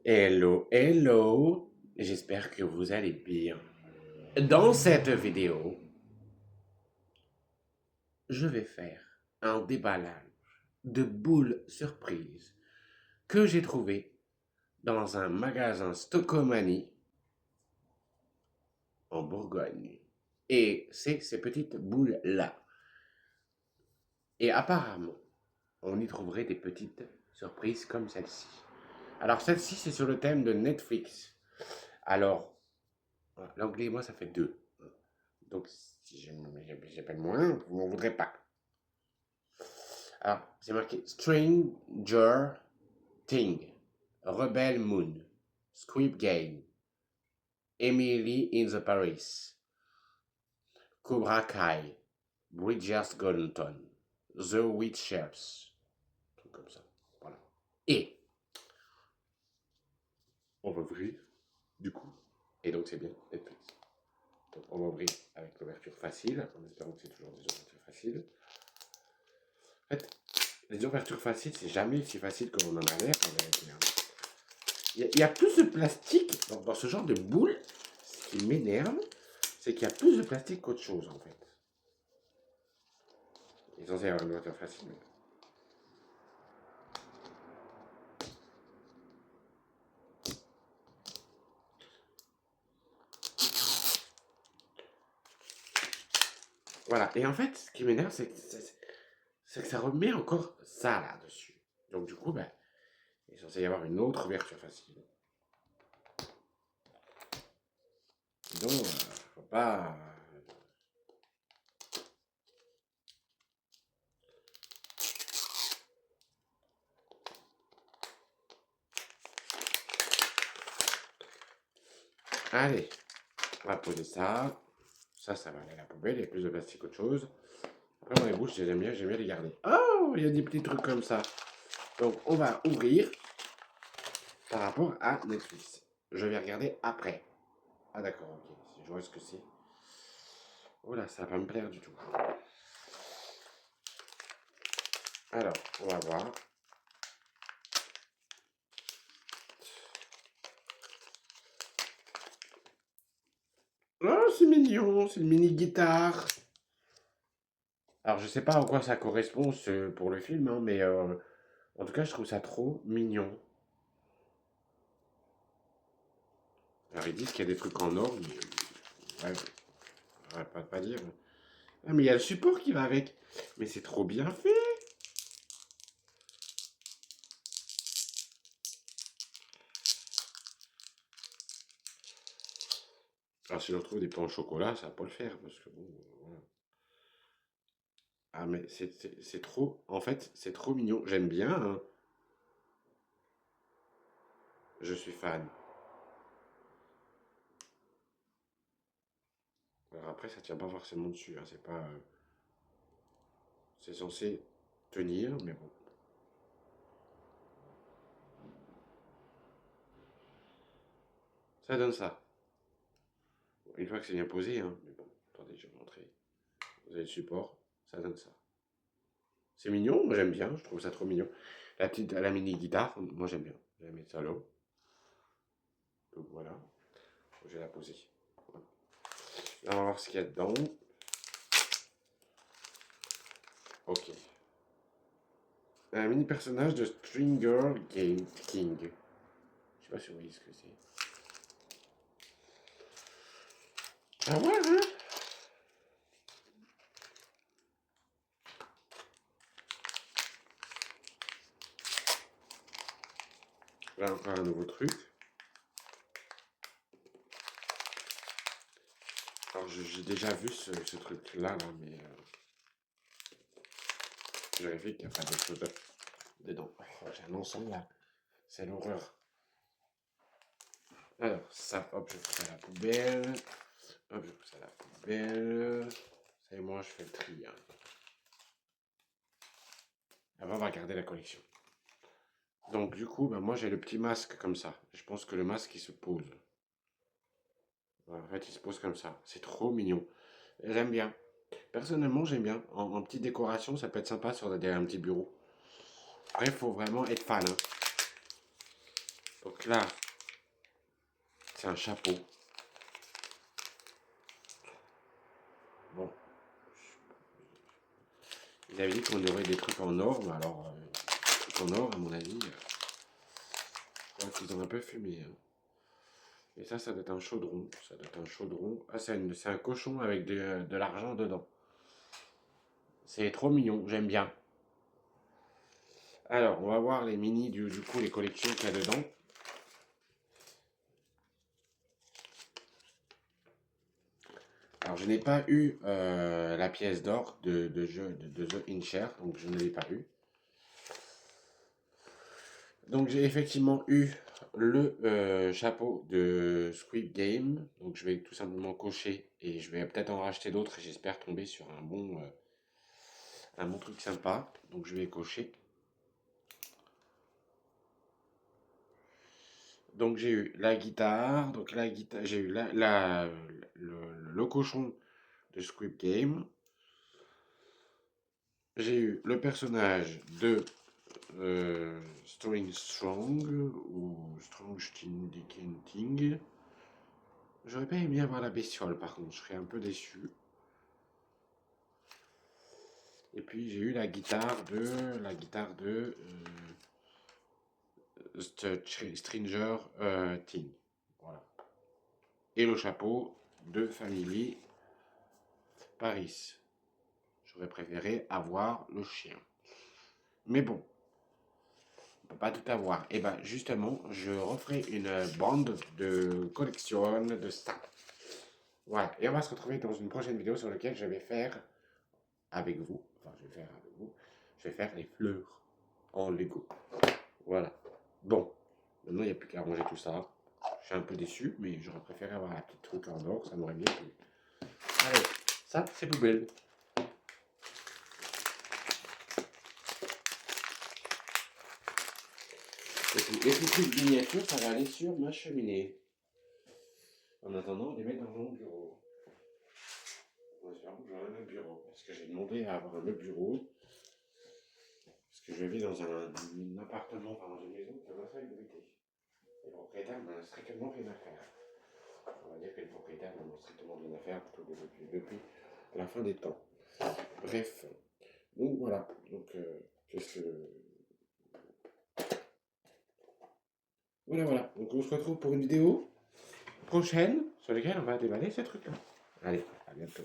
Hello, hello, j'espère que vous allez bien. Dans cette vidéo, je vais faire un déballage de boules surprises que j'ai trouvé dans un magasin Stockomanie en Bourgogne. Et c'est ces petites boules-là. Et apparemment, on y trouverait des petites surprises comme celle-ci. Alors celle-ci, c'est sur le thème de Netflix. Alors, l'anglais, moi, ça fait deux. Donc, si j'appelle moins, vous m'en voudrez pas. Alors, c'est marqué Stranger Thing, Rebel Moon, Squid Game, Emily in the Paris, Cobra Kai, Bridgerton, The Witchers. Truc comme ça. Voilà. Et on va ouvrir, du coup. Et donc, c'est bien Netflix. Donc, on va ouvrir avec l'ouverture facile, en espérant que c'est toujours des ouvertures faciles. En fait, les ouvertures faciles, c'est jamais si facile qu'on en a l'air, en vérité, hein. Il y a plus de plastique dans ce genre de boule. Ce qui m'énerve, c'est qu'il y a plus de plastique qu'autre chose, en fait. Ils sont censés avoir une ouverture facile. Voilà. Et en fait, ce qui m'énerve, c'est que ça remet encore ça là-dessus. Donc, du coup, ben, il est censé y avoir une autre ouverture facile. Donc, faut pas. Allez, on va poser ça. Ça va aller à la poubelle. Il y a plus de plastique qu'autre chose. Après, dans les bouches, j'aime bien les garder. Oh, il y a des petits trucs comme ça. Donc, on va ouvrir par rapport à Netflix. Je vais regarder après. Ah, d'accord, ok. Je vois ce que c'est. Oh là, ça va pas me plaire du tout. Alors, on va voir. Oh, c'est mignon, c'est une mini guitare. Alors, je sais pas à quoi ça correspond pour le film, hein, mais en tout cas, je trouve ça trop mignon. Alors, ils disent qu'il y a des trucs en or, mais ouais, on va pas dire. Ah, mais il y a le support qui va avec. Mais c'est trop bien fait. Alors, si on trouve des pains au chocolat, ça va pas le faire, parce que bon, voilà. Ah, mais c'est trop. En fait, c'est trop mignon. J'aime bien, hein. Je suis fan. Alors après, ça tient pas forcément dessus, hein. C'est pas. C'est censé tenir, mais bon. Ça donne ça. Une fois que c'est bien posé, hein. Mais bon, attendez, je vais vous montrer. Vous avez le support, ça donne ça. C'est mignon, moi j'aime bien, je trouve ça trop mignon. La mini guitare, moi j'aime bien. Je vais la mettre ça là. Donc voilà, je vais la poser. Voilà. Là, on va voir ce qu'il y a dedans. Ok. Un mini personnage de Stringer Game King. Je sais pas si vous voyez ce que c'est. Ah ouais, hein. Là encore un nouveau truc. Alors j'ai déjà vu ce truc-là, là, mais je vérifie qu'il n'y a pas d'autre chose dedans. Oh, j'ai un ensemble là. C'est l'horreur. Alors, ça, hop, je fous ça à la poubelle. Hop, je fous ça à la poubelle. Ça et moi, je fais le tri, hein. Avant, on va regarder la collection. Donc, du coup, bah, moi, j'ai le petit masque comme ça. Je pense que le masque, il se pose. Voilà, en fait, il se pose comme ça. C'est trop mignon. J'aime bien. Personnellement, j'aime bien. En petite décoration, ça peut être sympa sur derrière un petit bureau. Après, il faut vraiment être fan, hein. Donc, Donc là, c'est un chapeau. Bon, il avait dit qu'on aurait des trucs en or, mais alors, des trucs en or, à mon avis, je crois qu'ils ont un peu fumé. Hein. Et ça doit être un chaudron. Ça doit être un chaudron. Ah, c'est un cochon avec de l'argent dedans. C'est trop mignon, j'aime bien. Alors, on va voir les mini, du coup, les collections qu'il y a dedans. Alors, je n'ai pas eu la pièce d'or de The Incher, donc je ne l'ai pas eu. Donc, j'ai effectivement eu le chapeau de Squid Game. Donc, je vais tout simplement cocher et je vais peut-être en racheter d'autres et j'espère tomber sur un bon truc sympa. Donc, je vais cocher. Donc j'ai eu la guitare, j'ai eu le cochon de Squid Game, j'ai eu le personnage de Strong ou Strong Ting. J'aurais pas aimé avoir la bestiole par contre, je serais un peu déçu. Et puis j'ai eu la guitare de Stranger Thing. Voilà. Et le chapeau de Family Paris. J'aurais préféré avoir le chien. Mais bon, on peut pas tout avoir. Et ben justement, je referai une bande de collection de ça. Voilà. Et on va se retrouver dans une prochaine vidéo sur laquelle je vais faire avec vous. Enfin, je vais faire avec vous. Je vais faire les fleurs en Lego. Voilà. Bon. Maintenant, il n'y a plus qu'à ranger tout ça. Je suis un peu déçu, mais j'aurais préféré avoir un petit truc en or. Ça m'aurait bien plu. Allez, ça, c'est poubelle. Et puis, les petites miniatures, ça va aller sur ma cheminée. En attendant, on les met dans mon bureau. On va se faire bouger un bureau. Parce que j'ai demandé à avoir un autre bureau. Parce que je vis dans un appartement, enfin dans une maison qui a l'insalubrité. Et le propriétaire n'en a strictement rien à faire. On va dire que le propriétaire n'en a strictement rien à faire depuis la fin des temps. Bref. Donc voilà. Donc, qu'est-ce que. Voilà. Donc on se retrouve pour une vidéo prochaine sur laquelle on va déballer ce truc-là. Allez, à bientôt.